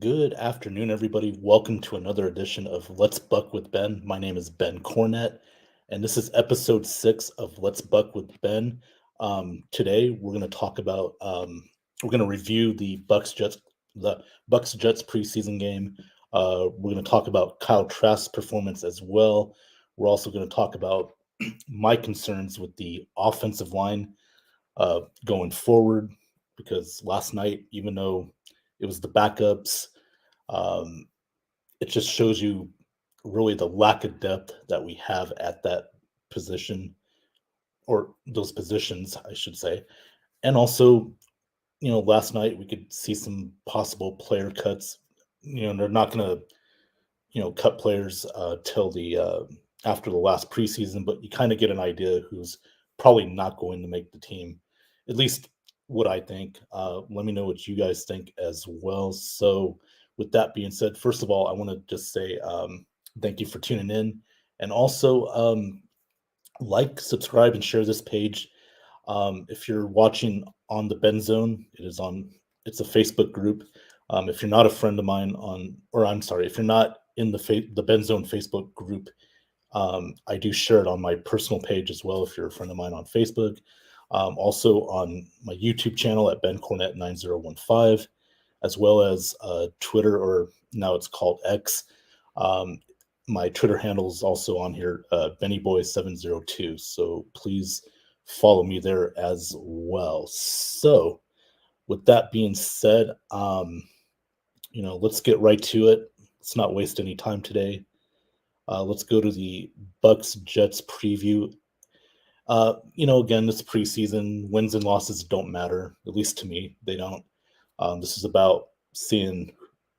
Good afternoon, everybody. Welcome to another edition of Let's Buck with Ben. My name is Ben Cornett, and this is episode 6 of Let's Buck with Ben. Today, we're going to talk about we're going to review the Bucks Jets preseason game. We're going to talk about Kyle Trask's performance as well. We're also going to talk about my concerns with the offensive line going forward because last night, even though it was the backups, um, it just shows you really the lack of depth that we have at that position or those positions, I should say. And also, last night we could see some possible player cuts. They're not going to, cut players till the after the last preseason, but you kind of get an idea who's probably not going to make the team. At least what I think. Let me know what you guys think as well. So, with that being said, first of all, I want to just say thank you for tuning in, and also like, subscribe, and share this page. If you're watching on the Ben Zone, it's a Facebook group. If you're not a friend of mine or I'm sorry, if you're not in the Ben Zone Facebook group, I do share it on my personal page as well. If you're a friend of mine on Facebook, also on my YouTube channel at Ben Cornett 9015, as well as Twitter, or now it's called X. Um, my Twitter handle is also on here, BennyBoy702. So please follow me there as well. So with that being said, let's get right to it. Let's not waste any time today. Let's go to the Bucks Jets preview. Again, this preseason, wins and losses don't matter. At least to me, they don't. This is about seeing,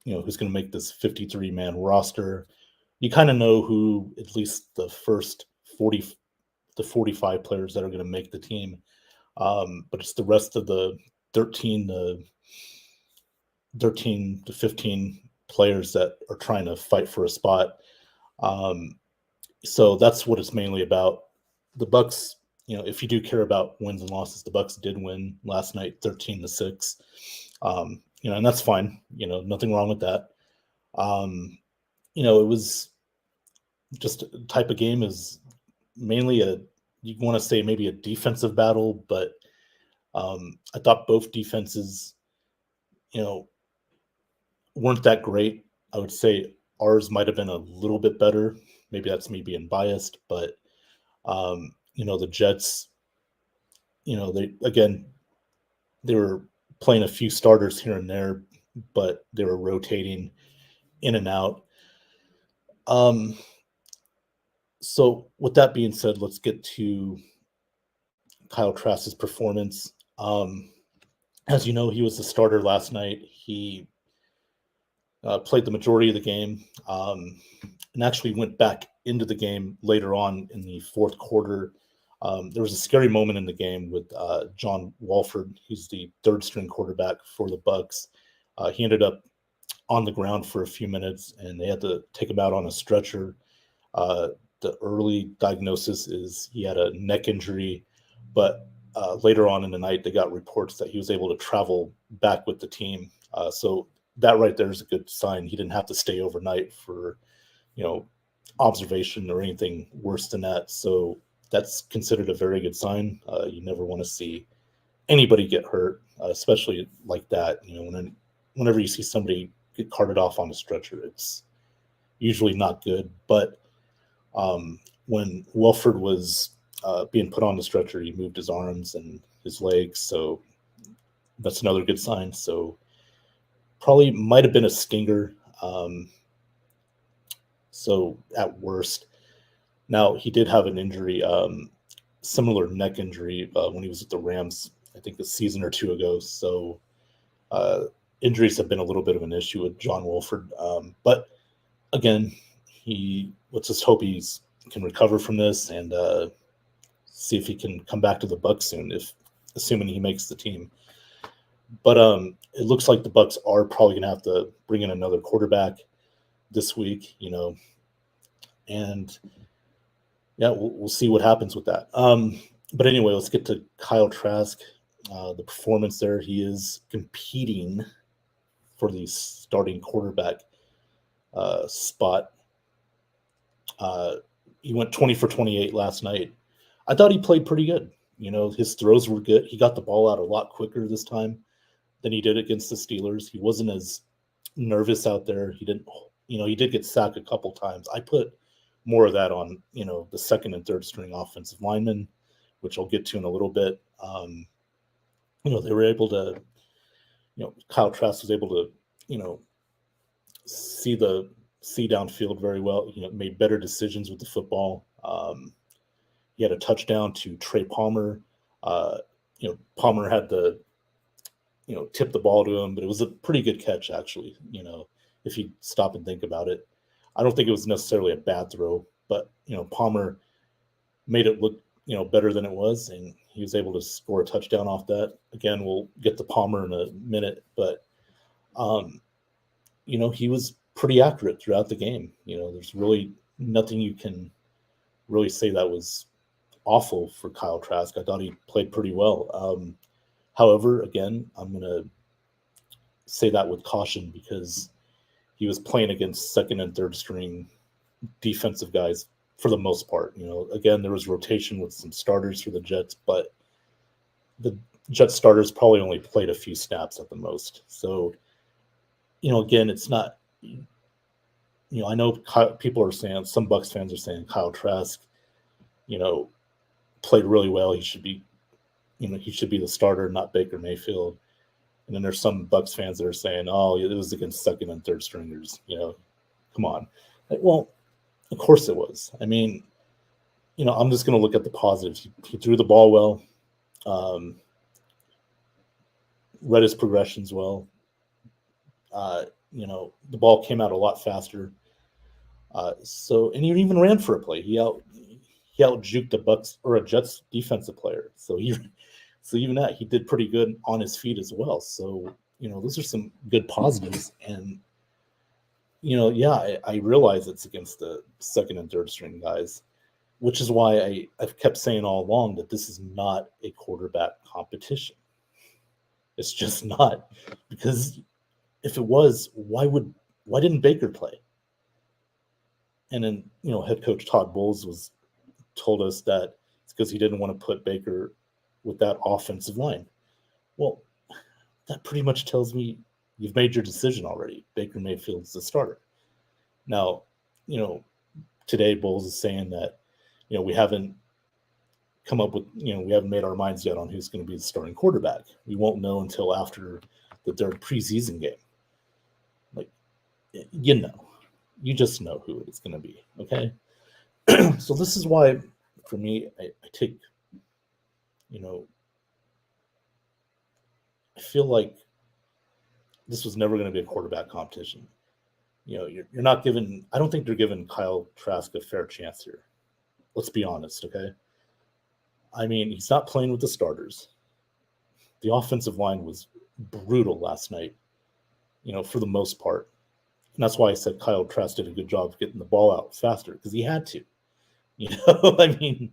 who's going to make this 53-man roster. You kind of know who at least the first 45 players that are going to make the team. But it's the rest of the 13 to 15 players that are trying to fight for a spot. Um, so that's what it's mainly about. The Bucks, if you do care about wins and losses, the Bucks did win last night, 13-6. And that's fine. Nothing wrong with that. It was just a type of game is mainly you want to say maybe a defensive battle, but I thought both defenses, you know, weren't that great. I would say ours might have been a little bit better. Maybe that's me being biased, but the Jets, they were playing a few starters here and there, but they were rotating in and out. Um, so with that being said, let's get to Kyle Trask's performance. As you know, he was the starter last night. He played the majority of the game, and actually went back into the game later on in the fourth quarter. There was a scary moment in the game with John Walford, who's the third string quarterback for the Bucks. He ended up on the ground for a few minutes, and they had to take him out on a stretcher. Uh, the early diagnosis is he had a neck injury, but later on in the night, they got reports that he was able to travel back with the team. So that right there is a good sign. He didn't have to stay overnight for, you know, observation or anything worse than that. So that's considered a very good sign. You never want to see anybody get hurt, especially like that. Whenever you see somebody get carted off on a stretcher, it's usually not good. But when Welford was being put on the stretcher, he moved his arms and his legs, so that's another good sign. So probably might have been a stinger. So at worst, now he did have an injury, similar neck injury when he was at the Rams, I think a season or two ago. So uh, injuries have been a little bit of an issue with John Wolford, but again, he let's just hope he's can recover from this and see if he can come back to the Bucks soon, if assuming he makes the team. But it looks like the Bucks are probably going to have to bring in another quarterback this week, and yeah, we'll see what happens with that. But anyway, let's get to Kyle Trask. The performance there, he is competing for the starting quarterback spot. Uh, he went 20 for 28 last night. I thought he played pretty good. His throws were good. He got the ball out a lot quicker this time than he did against the Steelers. He wasn't as nervous out there. He didn't, he did get sacked a couple times. I put more of that on, the second and third string offensive linemen, which I'll get to in a little bit. They were able to, Kyle Trask was able to, see downfield very well. Made better decisions with the football. He had a touchdown to Trey Palmer. Palmer had the, tip the ball to him, but it was a pretty good catch actually. If you stop and think about it, I don't think it was necessarily a bad throw, but Palmer made it look better than it was, and he was able to score a touchdown off that. Again, we'll get to Palmer in a minute, but he was pretty accurate throughout the game. There's really nothing you can really say that was awful for Kyle Trask. I thought he played pretty well. However, again, I'm going to say that with caution because he was playing against second and third string defensive guys for the most part. Again, there was rotation with some starters for the Jets, but the Jets starters probably only played a few snaps at the most. So, again, it's not, I know people are saying, some Bucs fans are saying Kyle Trask, played really well. He should be the starter, not Baker Mayfield. And then there's some Bucs fans that are saying, oh, it was against second and third stringers. Come on. Well, of course it was. I mean, I'm just going to look at the positives. He threw the ball well, read his progressions well. The ball came out a lot faster. And he even ran for a play. He out juked a Bucs or a Jets defensive player. So even that, he did pretty good on his feet as well. So, those are some good positives. And, I realize it's against the second and third string guys, which is why I've kept saying all along that this is not a quarterback competition. It's just not, because if it was, why didn't Baker play? And then, head coach Todd Bowles told us that it's because he didn't want to put Baker with that offensive line. Well, that pretty much tells me you've made your decision already. Baker Mayfield's the starter. Now, today Bowles is saying that, we haven't come up with, we haven't made our minds yet on who's going to be the starting quarterback. We won't know until after the third preseason game. Like, you just know who it's going to be. Okay. So this is why, for me, I take, I feel like this was never going to be a quarterback competition. You're not giving, I don't think they're giving Kyle Trask a fair chance here. Let's be honest, okay? I mean, he's not playing with the starters. The offensive line was brutal last night, for the most part. And that's why I said Kyle Trask did a good job of getting the ball out faster, because he had to. I mean,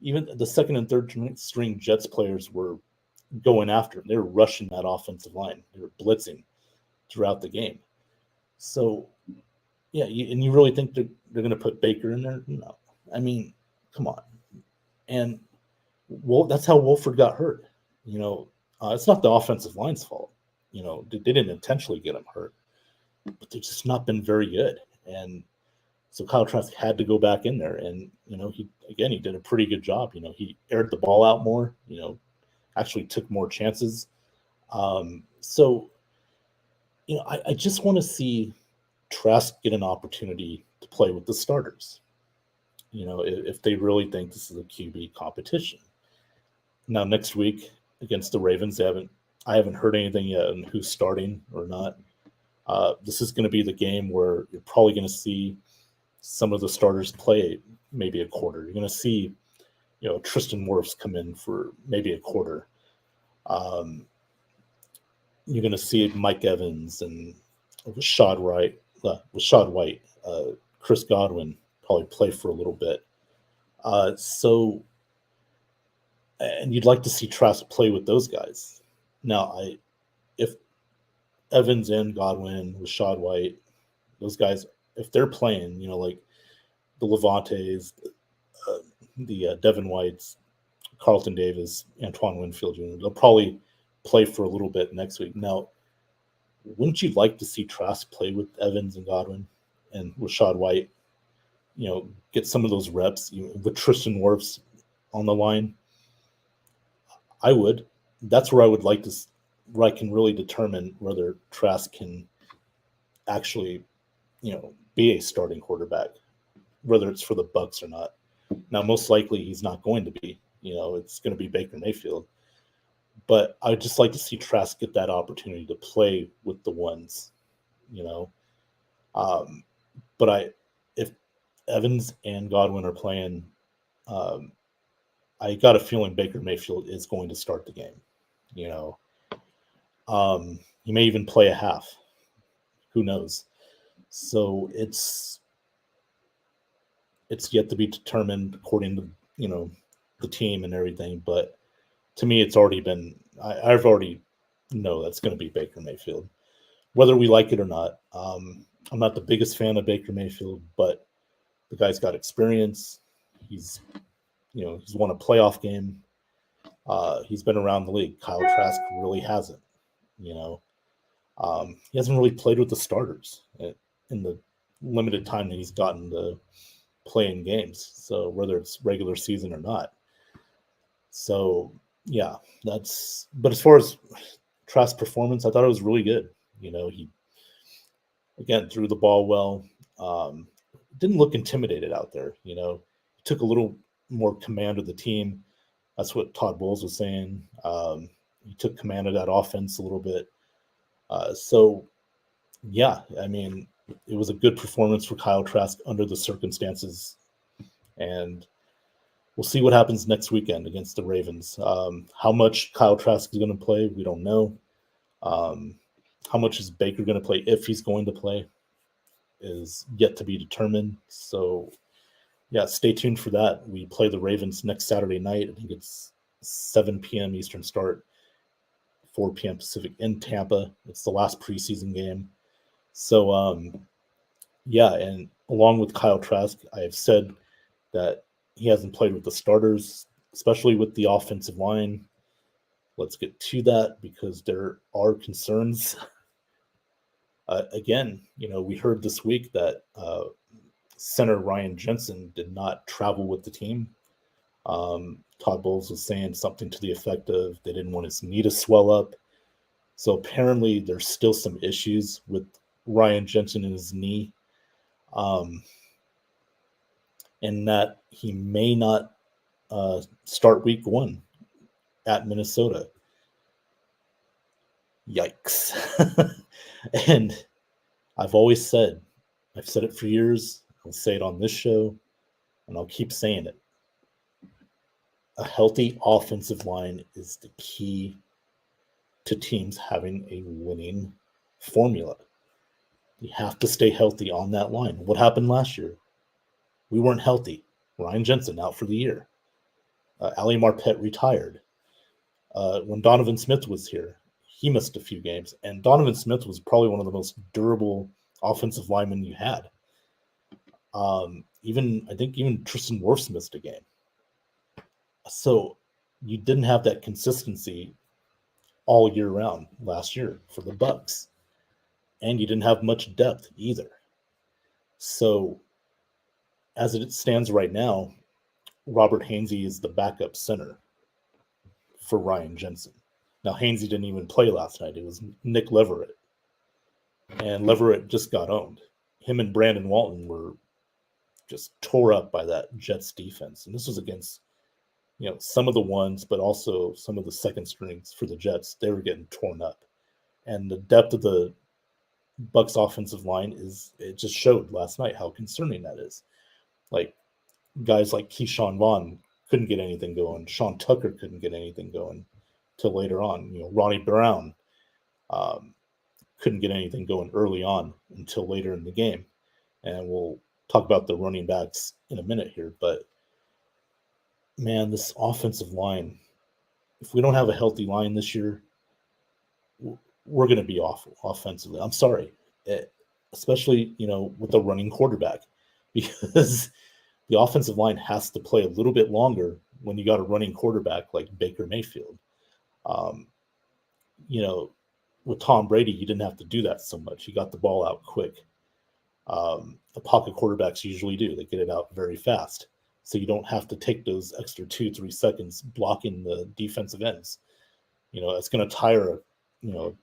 even the second and third string Jets players were going after him. They were rushing that offensive line. They were blitzing throughout the game. So, yeah, you really think they're going to put Baker in there? No. I mean, come on. And that's how Wolford got hurt. It's not the offensive line's fault. They didn't intentionally get him hurt, but they've just not been very good. And so Kyle Trask had to go back in there, and he did a pretty good job. He aired the ball out more. Actually took more chances. So I just want to see Trask get an opportunity to play with the starters. If they really think this is a QB competition. Now next week against the Ravens, I haven't heard anything yet on who's starting or not. This is going to be the game where you're probably going to see some of the starters play maybe a quarter. You're going to see, Tristan Wirfs come in for maybe a quarter. You're going to see Mike Evans and Rashad White, Chris Godwin probably play for a little bit. And you'd like to see Trask play with those guys. Now, Evans and Godwin, Rashad White, those guys, if they're playing, like the Levantes, uh, the Devin Whites, Carlton Davis, Antoine Winfield Jr., they'll probably play for a little bit next week. Now, wouldn't you like to see Trask play with Evans and Godwin and Rashad White? Get some of those reps with Tristan Wirfs on the line. I would. That's where I would like to, where I can really determine whether Trask can actually, be a starting quarterback, whether it's for the Bucs or not. Now, most likely he's not going to be. It's going to be Baker Mayfield. But I'd just like to see Trask get that opportunity to play with the ones, you know. Um, but if Evans and Godwin are playing, um, I got a feeling Baker Mayfield is going to start the game. You know, he may even play a half. Who knows? So it's yet to be determined according to the team and everything. But to me, it's already been. I've already know that's going to be Baker Mayfield, whether we like it or not. I'm not the biggest fan of Baker Mayfield, but the guy's got experience. He's he's won a playoff game. He's been around the league. Kyle Trask really hasn't. You know, he hasn't really played with the starters in the limited time that he's gotten to play in games. So whether it's regular season or not. So yeah, that's. But as far as Trask's performance, I thought it was really good. He again threw the ball well. Um, didn't look intimidated out there. He took a little more command of the team. That's what Todd Bowles was saying. He took command of that offense a little bit. So, yeah, I mean, it was a good performance for Kyle Trask under the circumstances, and we'll see what happens next weekend against the Ravens. How much Kyle Trask is going to play, we don't know. Um, how much is Baker going to play, if he's going to play, is yet to be determined. So, yeah, stay tuned for that. We play the Ravens next Saturday night. I think it's 7 p.m. Eastern start, 4 p.m. Pacific in Tampa. It's the last preseason game. So, yeah, and along with Kyle Trask, I have said that he hasn't played with the starters, especially with the offensive line. Let's get to that because there are concerns. Again, we heard this week that center Ryan Jensen did not travel with the team. Todd Bowles was saying something to the effect of they didn't want his knee to swell up. So apparently there's still some issues with Ryan Jensen and his knee, and that he may not start week 1 at Minnesota. Yikes. And I've said it for years. I'll say it on this show, and I'll keep saying it. A healthy offensive line is the key to teams having a winning formula. You have to stay healthy on that line. What happened last year? We weren't healthy. Ryan Jensen out for the year. Ali Marpet retired. When Donovan Smith was here, he missed a few games. And Donovan Smith was probably one of the most durable offensive linemen you had. I think even Tristan Wirfs missed a game. So you didn't have that consistency all year round last year for the Bucs. And you didn't have much depth either. So as it stands right now, Robert Hainsey is the backup center for Ryan Jensen. Now, Hainsey didn't even play last night. It was Nick Leverett. And Leverett just got owned. Him and Brandon Walton were just tore up by that Jets defense. And this was against, some of the ones, but also some of the second strings for the Jets. They were getting torn up. And the depth of the Bucs offensive line it just showed last night how concerning that is. Like guys like Keyshawn Vaughn couldn't get anything going. Sean Tucker couldn't get anything going till later on. Ronnie Brown couldn't get anything going early on until later in the game. And we'll talk about the running backs in a minute here. But man, this offensive line, if we don't have a healthy line this year, we're going to be awful offensively. I'm sorry, especially with a running quarterback, because the offensive line has to play a little bit longer when you got a running quarterback like Baker Mayfield. Um, you know, with Tom Brady, you didn't have to do that so much. He got the ball out quick. The pocket quarterbacks usually do. They get it out very fast. So you don't have to take those extra 2-3 seconds blocking the defensive ends. It's going to tire, an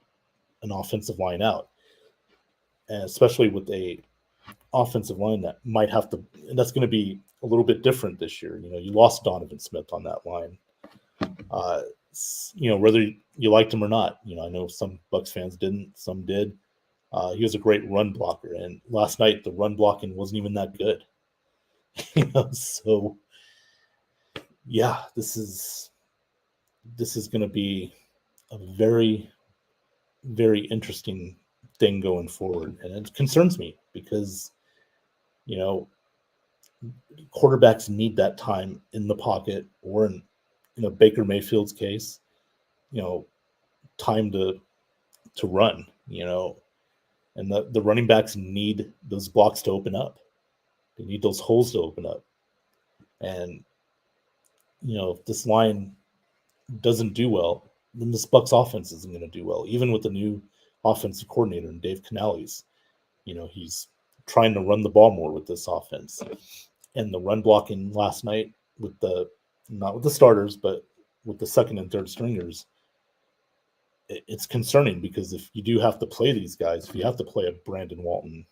offensive line out. And especially with a offensive line that might have to, and that's going to be a little bit different this year. You lost Donovan Smith on that line. Whether you liked him or not, I know some Bucs fans didn't, some did. He was a great run blocker, and last night the run blocking wasn't even that good. So yeah, this is going to be a very, very interesting thing going forward, and it concerns me because quarterbacks need that time in the pocket, or in Baker Mayfield's case, time to run, and the running backs need those blocks to open up. They need those holes to open up. And if this line doesn't do well, then this Bucs offense isn't going to do well. Even with the new offensive coordinator and Dave Canales, he's trying to run the ball more with this offense. And the run blocking last night with not with the starters, but with the second and third stringers, it's concerning, because if you do have to play these guys, if you have to play a Brandon Walton,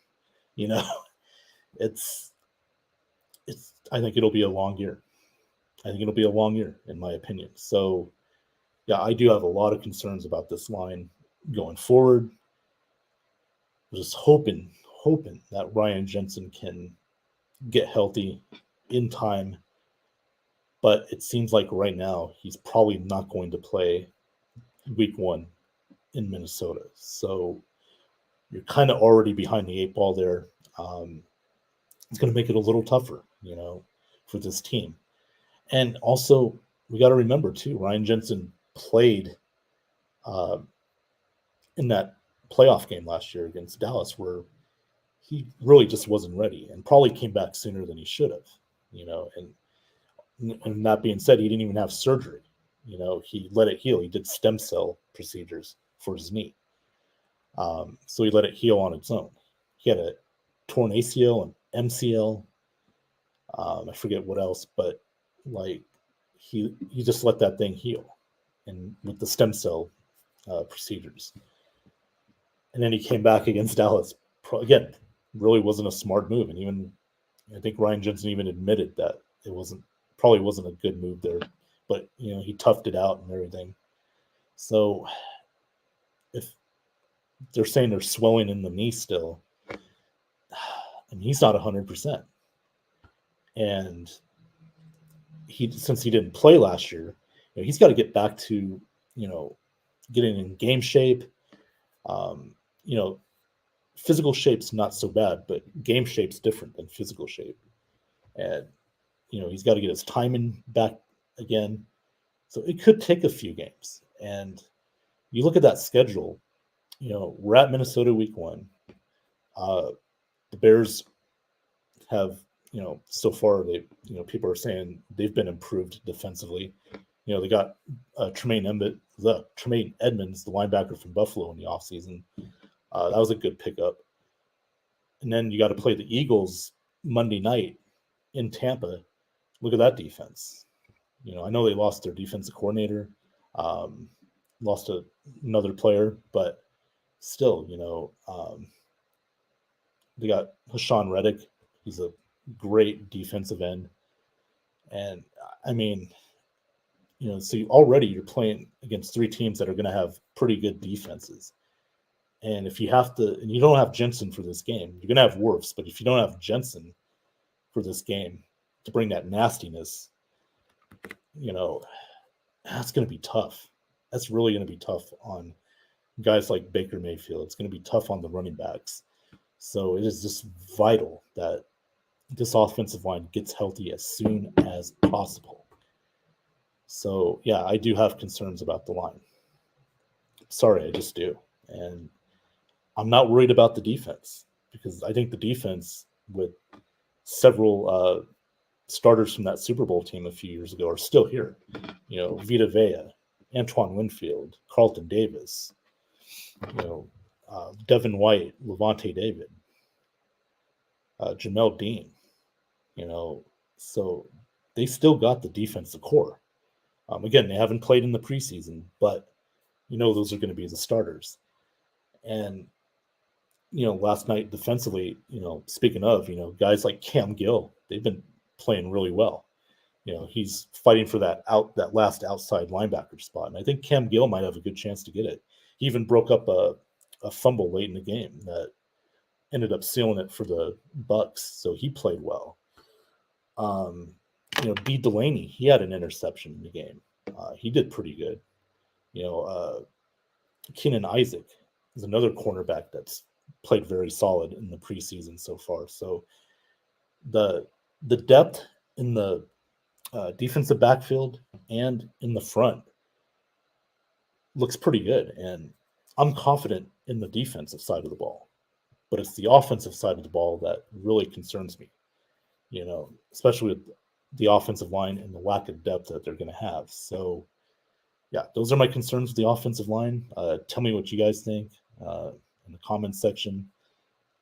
it's I think it'll be a long year. In my opinion. So yeah, I do have a lot of concerns about this line going forward. Just hoping that Ryan Jensen can get healthy in time. But it seems like right now he's probably not going to play week 1 in Minnesota. So you're kind of already behind the 8 ball there. It's going to make it a little tougher, for this team. And also, we got to remember too, Ryan Jensen played in that playoff game last year against Dallas, where he really just wasn't ready, and probably came back sooner than he should have. And that being said, he didn't even have surgery. He let it heal. He did stem cell procedures for his knee. So he let it heal on its own. He had a torn ACL and MCL. I forget what else, but he just let that thing heal, and with the stem cell procedures. And then he came back against Dallas. Again, really wasn't a smart move. And even, I think Ryan Jensen even admitted that it probably wasn't a good move there, but he toughed it out and everything. So if they're saying there's swelling in the knee still, and he's not 100%. And since he didn't play last year, he's got to get back to, getting in game shape. Physical shape's not so bad, but game shape's different than physical shape. And, he's got to get his timing back again. So it could take a few games. And you look at that schedule, we're at Minnesota week 1. The Bears have, so far people are saying they've been improved defensively. They got Tremaine Edmonds, the linebacker from Buffalo in the offseason. That was a good pickup. And then you got to play the Eagles Monday night in Tampa. Look at that defense. I know they lost their defensive coordinator, lost another player, but still, they got Hassan Reddick. He's a great defensive end. And I mean, so already you're playing against 3 teams that are going to have pretty good defenses. And if you have to, and you don't have Jensen for this game, you're going to have Wirfs, but if you don't have Jensen for this game to bring that nastiness, that's going to be tough. That's really going to be tough on guys like Baker Mayfield. It's going to be tough on the running backs. So it is just vital that this offensive line gets healthy as soon as possible. So, yeah, I do have concerns about the line. Sorry, I just do. And I'm not worried about the defense because I think the defense, with several starters from that Super Bowl team a few years ago, are still here. Vita Vea, Antoine Winfield, Carlton Davis, Devin White, Levante David, Jamel Dean. So they still got the defensive core. Again, they haven't played in the preseason, but those are going to be the starters. And last night defensively, speaking of, guys like Cam Gill, they've been playing really well. He's fighting for that last outside linebacker spot, and I think Cam Gill might have a good chance to get it. He even broke up a fumble late in the game that ended up sealing it for the BUCs, so he played well. D. Delaney, he had an interception in the game. He did pretty good. Keenan Isaac is another cornerback that's played very solid in the preseason so far. So the depth in the defensive backfield and in the front looks pretty good, and I'm confident in the defensive side of the ball. But it's the offensive side of the ball that really concerns me. Especially with the offensive line and the lack of depth that they're going to have. So, yeah, those are my concerns with the offensive line. Tell me what you guys think in the comments section.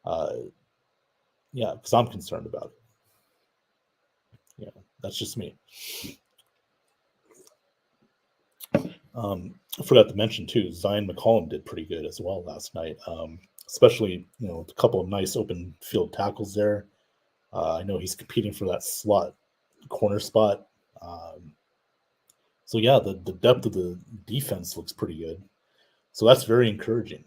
Because I'm concerned about it. That's just me. I forgot to mention too, Zion McCollum did pretty good as well last night. Especially with a couple of nice open field tackles there. I know he's competing for that slot corner spot. So yeah, the depth of the defense looks pretty good. So that's very encouraging.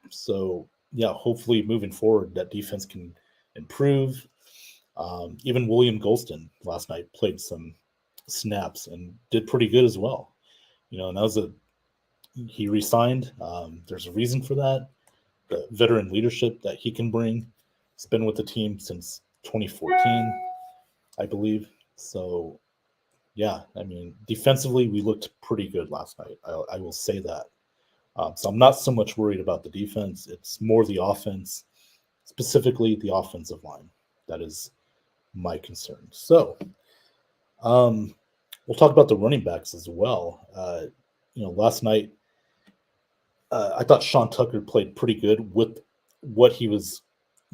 So yeah, hopefully moving forward, that defense can improve. Even William Golston last night played some snaps and did pretty good as well. And that was he resigned. There's a reason for that. The veteran leadership that he can bring. He's been with the team since 2014, I believe. So, yeah, I mean, defensively, we looked pretty good last night. I will say that. So I'm not so much worried about the defense. It's more the offense, specifically the offensive line. That is my concern. So, we'll talk about the running backs as well. Last night, I thought Sean Tucker played pretty good with what he was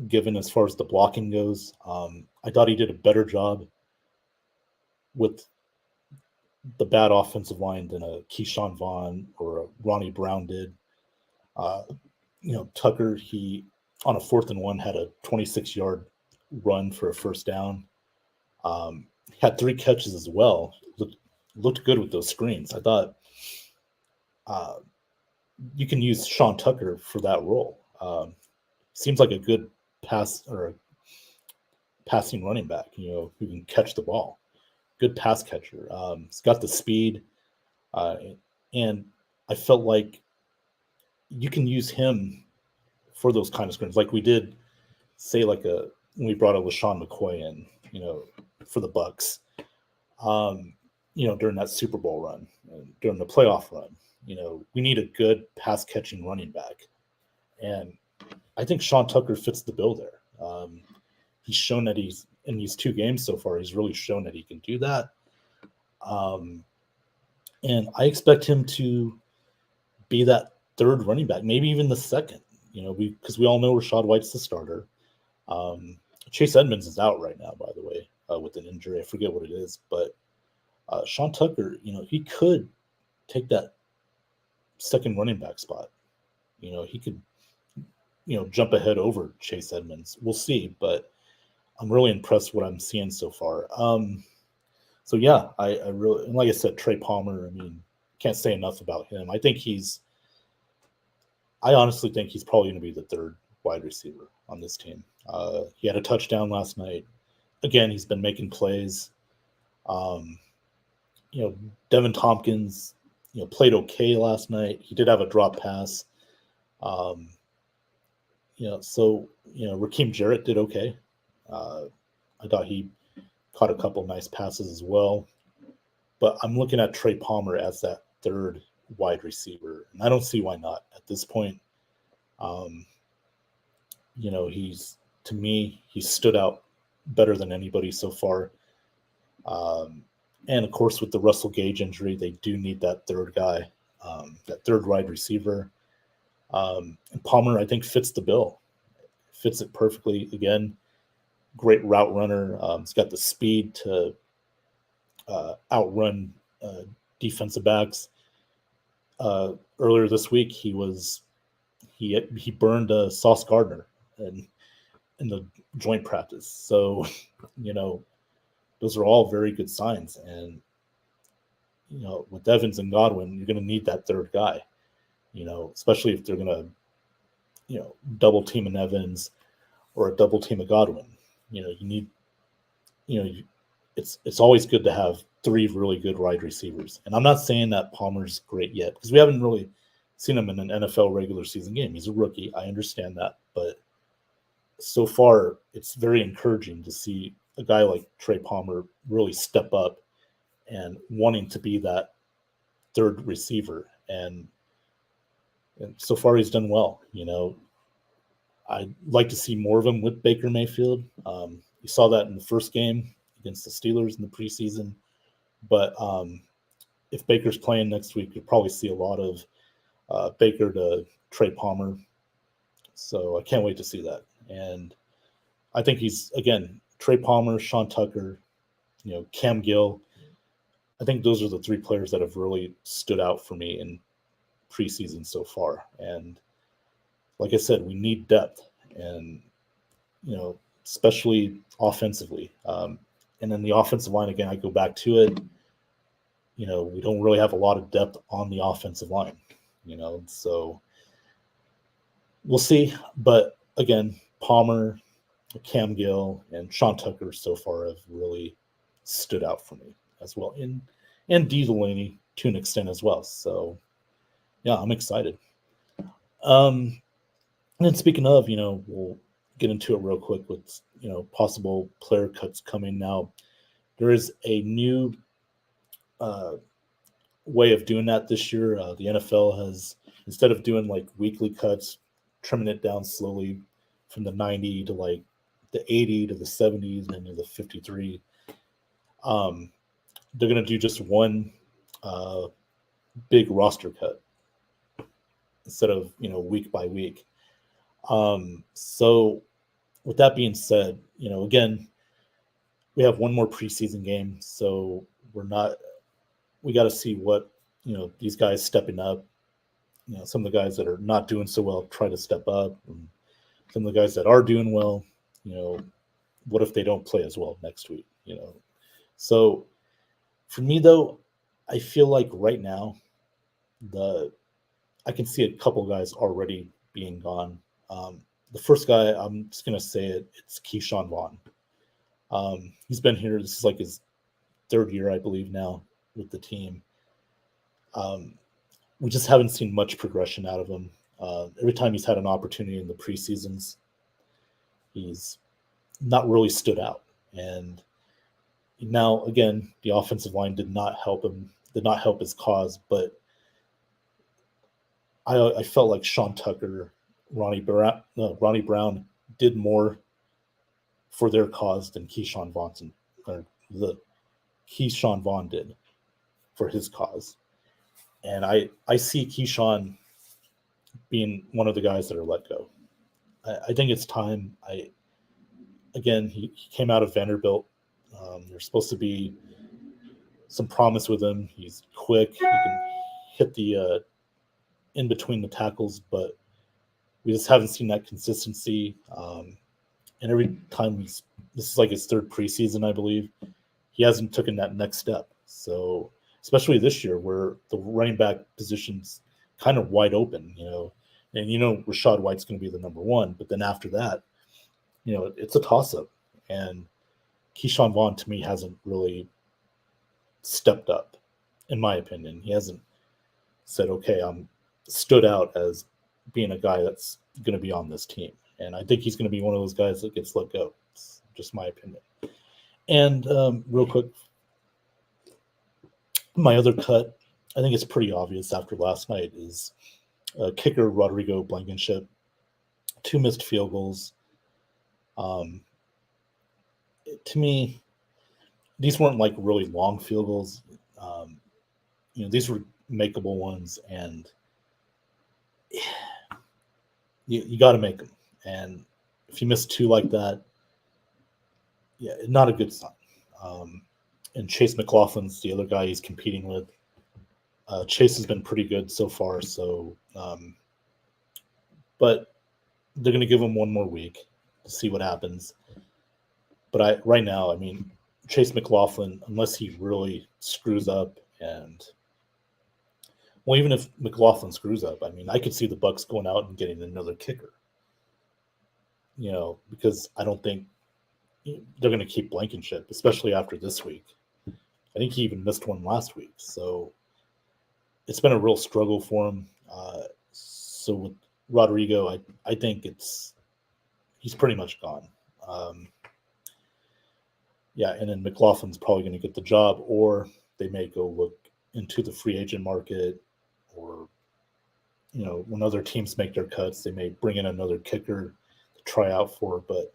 given as far as the blocking goes. I thought he did a better job with the bad offensive line than a Keyshawn Vaughn or a Ronnie Brown did. Tucker, he on a 4th and 1 had a 26-yard run for a first down. Had 3 catches as well. Looked good with those screens. I thought you can use Sean Tucker for that role. Seems like a good passing running back, who can catch the ball. Good pass catcher. He's got the speed, and I felt like you can use him for those kind of screens, like we did, say, when we brought a LaShawn McCoy in, for the BUCs, during that Super Bowl run, during the playoff run. We need a good pass catching running back, and I think Sean Tucker fits the bill there. He's shown that he's in these 2 games so far. He's really shown that he can do that. And I expect him to be that 3rd running back, maybe even the 2nd, because we all know Rachaad White's the starter. Chase Edmonds is out right now, by the way, with an injury. I forget what it is, but Sean Tucker, he could take that 2nd running back spot. He could, jump ahead over Chase Edmonds. We'll see, but I'm really impressed with what I'm seeing so far. So yeah, I really, and like I said, Trey Palmer, I mean, can't say enough about him. I honestly think he's probably going to be the 3rd wide receiver on this team. He had a touchdown last night. Again, he's been making plays. Devin Tompkins, played okay last night. He did have a drop pass. Raheem Jarrett did okay. I thought he caught a couple nice passes as well. But I'm looking at Trey Palmer as that 3rd wide receiver, and I don't see why not at this point. Um, he's to me he's stood out better than anybody so far. Um, and of course, with the Russell Gage injury, they do need that third guy, that third wide receiver. And Palmer, I think, fits the bill, fits it perfectly. Again, great route runner. He's got the speed to outrun defensive backs. Earlier this week, he burned Sauce Gardner in the joint practice. So, those are all very good signs. And with Evans and Godwin, you're going to need that third guy. Especially if they're going to double team an Evans or a double team of Godwin. You need it's always good to have three really good wide receivers. And I'm not saying that Palmer's great yet because we haven't really seen him in an NFL regular season game. He's a rookie. I understand that. But so far, it's very encouraging to see a guy like Trey Palmer really step up and wanting to be that third receiver. And so far, he's done well. I'd like to see more of him with Baker Mayfield. You saw that in the first game against the Steelers in the preseason. But if Baker's playing next week, you'll probably see a lot of Baker to Trey Palmer. So I can't wait to see that. And I think he's, again, Trey Palmer, Sean Tucker, Cam Gill. I think those are the three players that have really stood out for me in preseason so far. And like I said, we need depth, and especially offensively. And then the offensive line, again, I go back to it. We don't really have a lot of depth on the offensive line. So we'll see. But again, Palmer, Cam Gill, and Sean Tucker so far have really stood out for me as well, and Dee Delaney to an extent as well. So yeah, I'm excited. And then speaking of, we'll get into it real quick with, possible player cuts coming now. There is a new way of doing that this year. The NFL has, instead of doing like weekly cuts, trimming it down slowly from the 90 to like the 80 to the 70s and to the 53. They're going to do just one big roster cut instead of, week by week. So with that being said, again, we have one more preseason game, so we got to see what, these guys stepping up, some of the guys that are not doing so well try to step up, and some of the guys that are doing well, what if they don't play as well next week, So for me though, I feel like right now I can see a couple guys already being gone. The first guy, I'm just going to say it's Keyshawn Vaughn. He's been here. This is like his third year, I believe, now with the team. We just haven't seen much progression out of him. Every time he's had an opportunity in the preseasons, he's not really stood out. And now, again, the offensive line did not help him, did not help his cause. But I felt like Sean Tucker, Ronnie Brown did more for their cause than Keyshawn Vaughn did for his cause. And I see Keyshawn being one of the guys that are let go. I think it's time. He came out of Vanderbilt. There's supposed to be some promise with him. He's quick. He can hit the in between the tackles, but we just haven't seen that consistency. And every time this is like his third preseason, I believe, he hasn't taken that next step. So especially this year where the running back position's kind of wide open, and Rachaad White's going to be the number one, but then after that, it's a toss-up. And Keyshawn Vaughn, to me, hasn't really stepped up, in my opinion. He hasn't said, okay, I'm stood out as being a guy that's going to be on this team. And I think he's going to be one of those guys that gets let go. It's just my opinion. And real quick, my other cut, I think it's pretty obvious after last night is kicker Rodrigo Blankenship, two missed field goals. Um, to me, these weren't like really long field goals. Um, these were makeable ones, and you got to make them. And if you miss two like that, yeah, not a good sign. Um, and Chase McLaughlin's the other guy he's competing with. Chase has been pretty good so far, but they're going to give him one more week to see what happens. But right now, I mean, Chase McLaughlin, unless he really screws up, and well, even if McLaughlin screws up, I mean, I could see the Bucs going out and getting another kicker. Because I don't think they're going to keep Blankenship, especially after this week. I think he even missed one last week, so it's been a real struggle for him. So with Rodrigo, I think he's pretty much gone. Yeah, and then McLaughlin's probably going to get the job, or they may go look into the free agent market, or when other teams make their cuts, they may bring in another kicker to try out for. But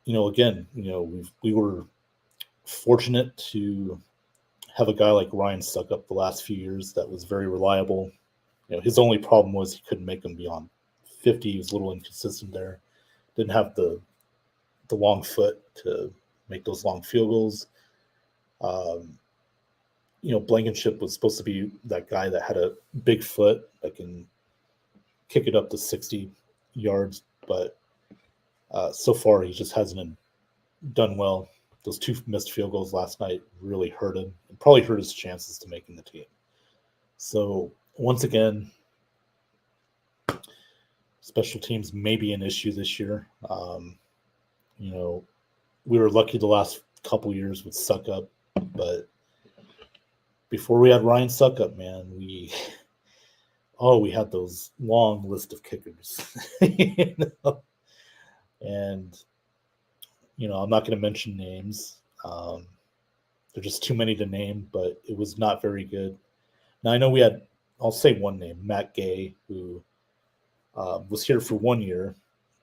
again, we were fortunate to have a guy like Ryan Suckup the last few years that was very reliable. His only problem was he couldn't make them beyond 50. He was a little inconsistent there. Didn't have the long foot to make those long field goals. Blankenship was supposed to be that guy that had a big foot that can kick it up to 60 yards, but so far he just hasn't done well. Those two missed field goals last night really hurt him and probably hurt his chances to making the team. So once again, special teams may be an issue this year. We were lucky the last couple years with Suckup, but before we had Ryan Suckup, man, we had those long list of kickers. And I'm not going to mention names. There's just too many to name, but it was not very good. Now I know I'll say one name, Matt Gay, who was here for 1 year,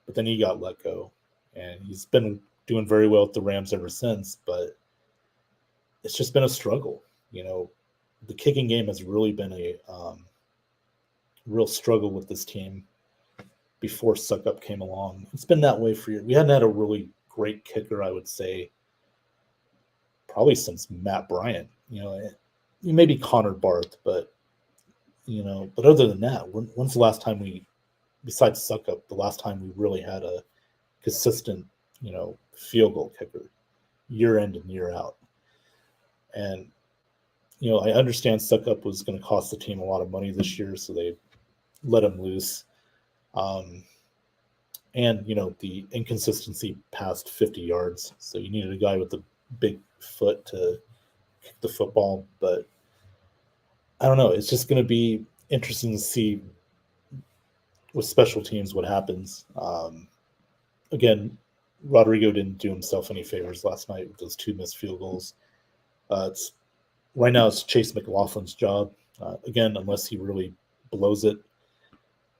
but then he got let go, and he's been doing very well with the Rams ever since. But it's just been a struggle. The kicking game has really been a real struggle with this team before Suckup came along. It's been that way for years. We hadn't had a really great kicker, I would say, probably since Matt Bryant. Maybe Connor Barth, but other than that, when's the last time besides Suckup, the last time we really had a consistent, field goal kicker, year in and year out? And I understand Suckup was going to cost the team a lot of money this year, so they let him loose. And the inconsistency past 50 yards, so you needed a guy with a big foot to kick the football. But I don't know. It's just going to be interesting to see with special teams what happens. Again, Rodrigo didn't do himself any favors last night with those two missed field goals. Right now it's Chase McLaughlin's job. Again, unless he really blows it,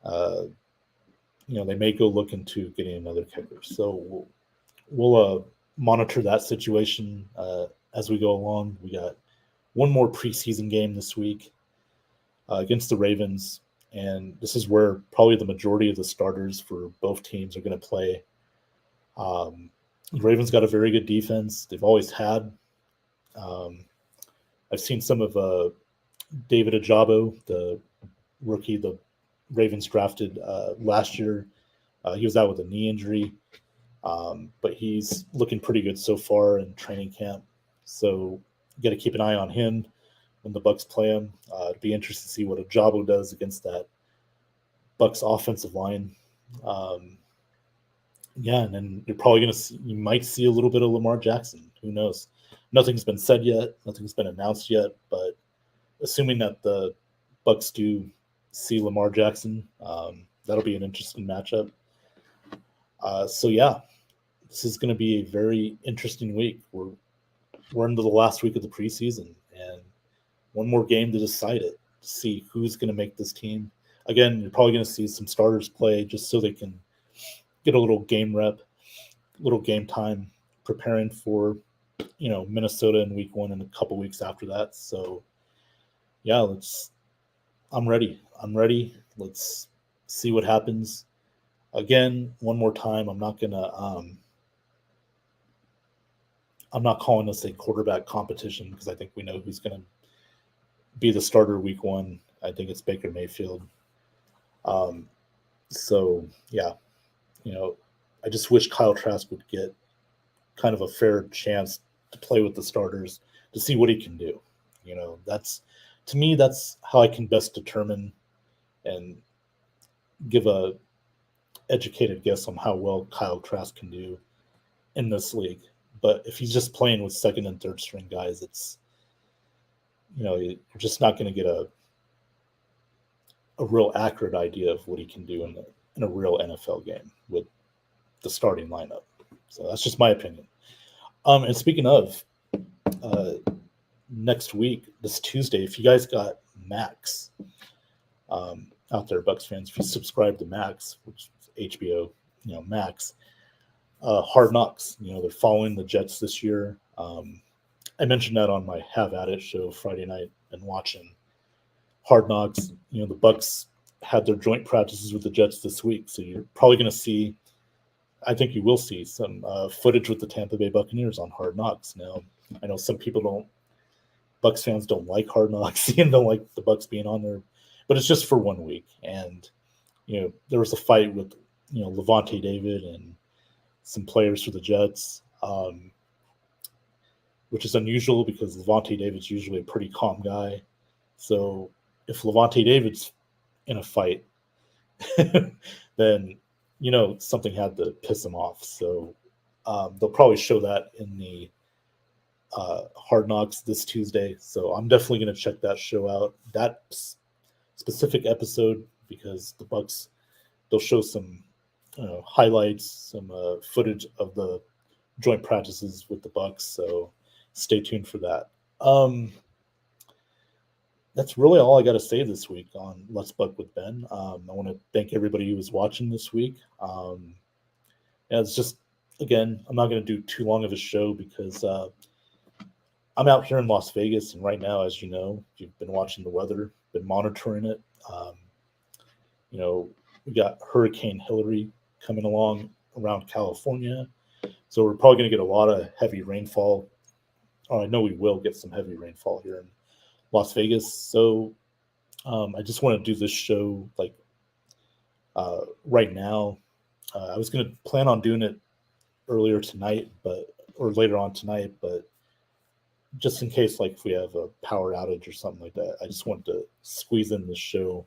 they may go look into getting another kicker. So we'll monitor that situation as we go along. We got one more preseason game this week against the Ravens, and this is where probably the majority of the starters for both teams are going to play. The Ravens got a very good defense. They've always had. I've seen some of David Ajabo, the rookie the Ravens drafted last year. He was out with a knee injury, but he's looking pretty good so far in training camp. So you got to keep an eye on him when the Bucs play him. It'd be interesting to see what Ajabo does against that Bucs offensive line. And then you're probably you might see a little bit of Lamar Jackson. Who knows? Nothing's been said yet. Nothing's been announced yet. But assuming that the Bucs do see Lamar Jackson, that'll be an interesting matchup. This is going to be a very interesting week. We're into the last week of the preseason, and one more game to decide it, to see who's going to make this team. Again, you're probably going to see some starters play just so they can get a little game rep, little game time preparing for Minnesota in week 1 and a couple weeks after that. So yeah, I'm ready. I'm ready. Let's see what happens. Again, one more time, I'm not calling this a quarterback competition because I think we know who's going to be the starter week 1. I think it's Baker Mayfield. So yeah, I just wish Kyle Trask would get kind of a fair chance to play with the starters to see what he can do. To me, that's how I can best determine and give a educated guess on how well Kyle Trask can do in this league. But if he's just playing with second and third string guys, it's you're just not going to get a real accurate idea of what he can do in a real NFL game with the starting lineup. So that's just my opinion. And speaking of next week, this Tuesday, if you guys got Max out there, Bucs fans, if you subscribe to Max, which is HBO, Max, Hard Knocks, they're following the Jets this year. I mentioned that on my Have At It show Friday night and watching Hard Knocks. The Bucs had their joint practices with the Jets this week, so you're probably going to see, I think you will see some footage with the Tampa Bay Buccaneers on Hard Knocks. Now, I know some people Bucs fans don't like Hard Knocks and don't like the Bucs being on there, but it's just for 1 week. And, there was a fight with, Levante David and some players for the Jets, which is unusual because Levante David's usually a pretty calm guy. So if Levante David's in a fight, then something had to piss him off. So they'll probably show that in the Hard Knocks this Tuesday. So I'm definitely going to check that show out, that specific episode, because the Bucs, they'll show some highlights, some footage of the joint practices with the Bucs. So stay tuned for that. That's really all I got to say this week on Let's Buck with Ben. I want to thank everybody who was watching this week. It's just, again, I'm not going to do too long of a show because I'm out here in Las Vegas, and right now, as you know, if you've been watching the weather, been monitoring it, we got Hurricane Hillary coming along around California. So we're probably going to get a lot of heavy rainfall. I know we will get some heavy rainfall here in Las Vegas. So I just want to do this show right now. I was going to plan on doing it earlier tonight, or later on tonight, but just in case, if we have a power outage or something like that, I just wanted to squeeze in the show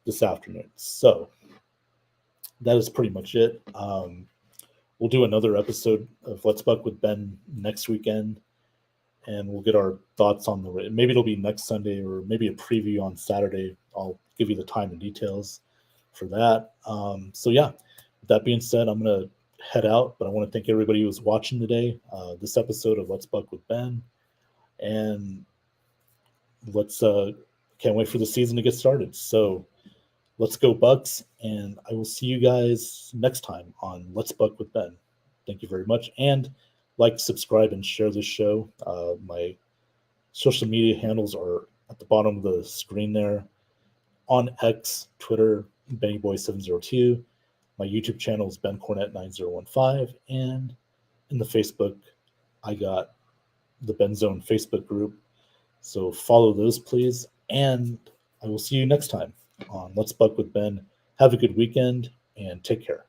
this afternoon. So that is pretty much it. We'll do another episode of Let's Buck with Ben next weekend, and we'll get our thoughts on maybe it'll be next Sunday or maybe a preview on Saturday. I'll give you the time and details for that. So yeah, with that being said, I'm going to head out, but I want to thank everybody who was watching today, this episode of Let's Buck with Ben, and can't wait for the season to get started. So let's go Bucks, and I will see you guys next time on Let's Buck with Ben. Thank you very much, and subscribe, and share this show. My social media handles are at the bottom of the screen there. On X, Twitter, BennyBoy702. My YouTube channel is BenCornett9015, and in the Facebook, I got the Ben Zone Facebook group. So follow those, please, and I will see you next time on Let's Buck with Ben. Have a good weekend, and take care.